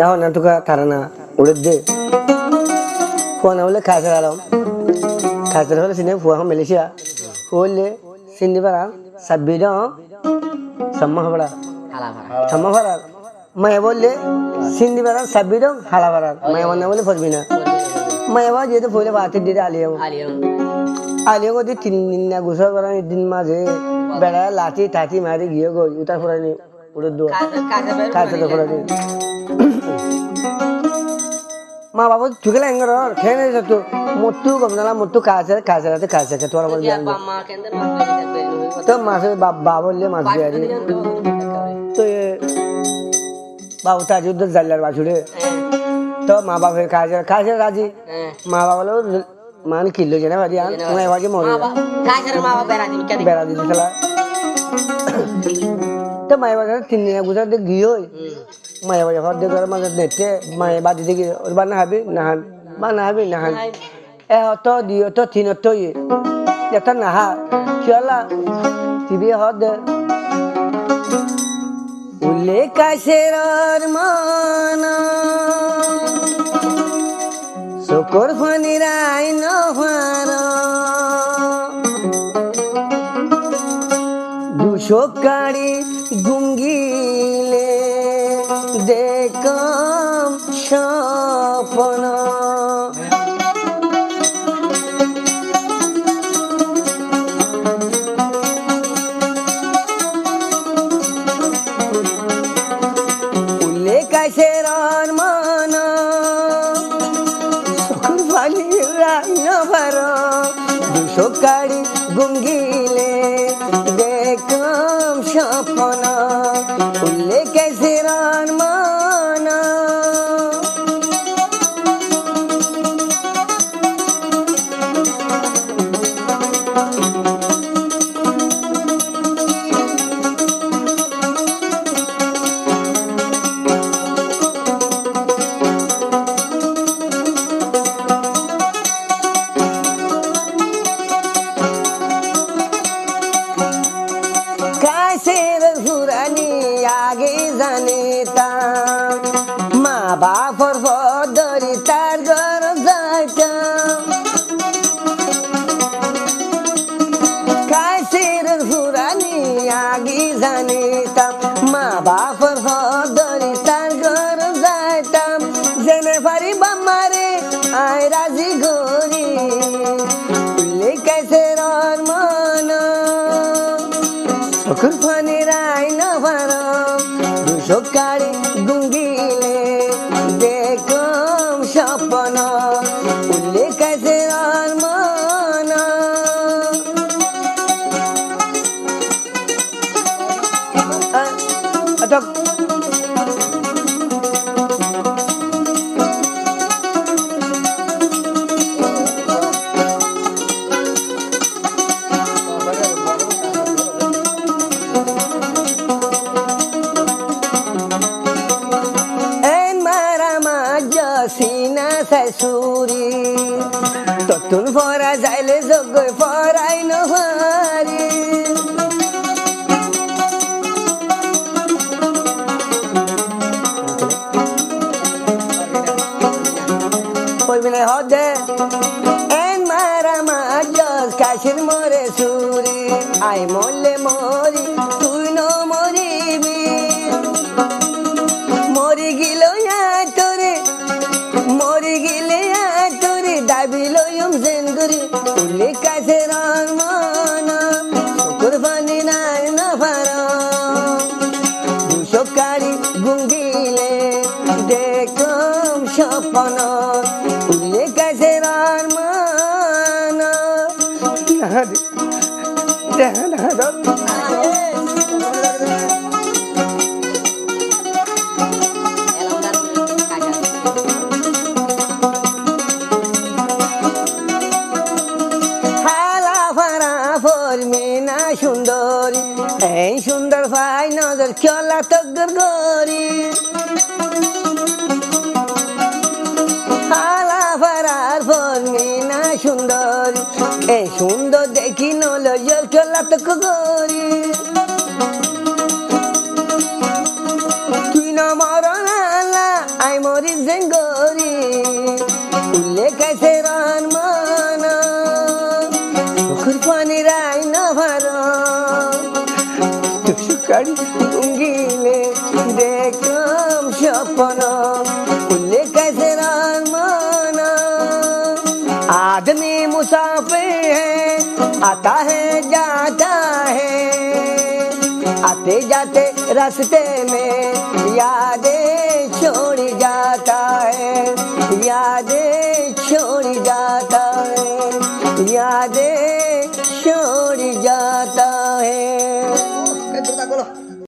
এখন না তোকে তারা না উড়ে দে ফোন হলে খাইতে আলাম খাইতে হলে সিনে ফুয়া মেলেছিয়া হলে সিন্দি পারা সাব্বির সম্মা হবড়া সম্মা ভরার মায়া বললে সিন্দি পারা সাব্বির হালা ভরার মায়া মানে বলে ফরবি না মায়া বা যেহেতু ফুলে বাতি দিয়ে আলিয়াম আলিয়াম ওদের 3 দিন না গোসল করার দিন মাঝে বেড়া লাঠি টাঠি মারি গিয়ে গো উতার ফোরানি উড়ে দোয়া খাইতে ফোরানি মা বাবা চুকেলা হেঙ্গর খেয়ে নেই তো মোটু গমনালা মোটু কাছে তোর আমার জ্ঞান তো মাসে বাবা বললে মাছ বিহারি তো বাবু তার যুদ্ধ জাল্লার বাছুরে তো মা বাপের কাছে রাজি মা বাবা বলো মান কিলো জেনে বাড়ি মনে বাজে মরে বেড়া দিতে খেলা তো মায়ের বাজার 3 দিন গুজর দিয়ে গিয়ে মায়ের বাজার ঘর দিয়ে মাঝে নেটে মায়ের বাড়ি থেকে ওর বা না হাবি নাহান বা না হাবি নাহান এত দিও তো 3 তো ইয়ে এটা নাহা চলা টিভি হদ দে উল্লে কাশের মান শকর ফানির আইন হার 200 কাড়ি গুঙ্গিলে দেখম স্বপ্ন উল্লেখ কাশের মান শকর ফানির আইন হার 200 কাড়ি গুঙ্গিলে দেখম স্বপ্ন উল্লেখ কাশের মান কাশের ফুরানি আগে জানিতাম মা বাপর পদরি তার ঘর যাইতাম কাশের ফুরানি আগে জানিতাম মা বাপর পদরি তার ঘর যাইতাম জেনে পারি বাম্মারে আয় রাজি ঘরি কাশের মান শকর ফানির আইন হার 200 কাড়ি গুঙ্গিলে দেখম স্বপ্ন উল্লেখ কাশের মান সিনা শাশুড়ি ততুন ফরা যাইলে যোগ্য ফরাই নহারি কইবিলে হদে এন মারা মাজ কাশির মরে সুরি আই মরলে মরি তুই ন মরিবি মরি গিল তোরে মরি গেলে তোরে দাবি লইম জেন করি উল্লেখ কাশের মান শকর ফানি নাই না ভার 200 কাড়ি গুঙ্গিলে দেখম স্বপ্ন উল্লেখ কাশের মান সুন্দরী এই সুন্দর ভাই নজর চলা তগর গরি হালা ফারার ফর্মিনা সুন্দরী এই সুন্দর দেখি নজর চলা তগর গরি তুই না মরণ আল্লাহ আই गोरी उल्ले कैसे रान माना खुरपानी राय न भरा सुकाड़ी उंगीले देखम सपना उल्ले कैसे रान माना आदमी मुसाफिर है आता है जाता है आते जाते रास्ते में यादें छोड़ जाता है यादें छोड़ जाता है यादें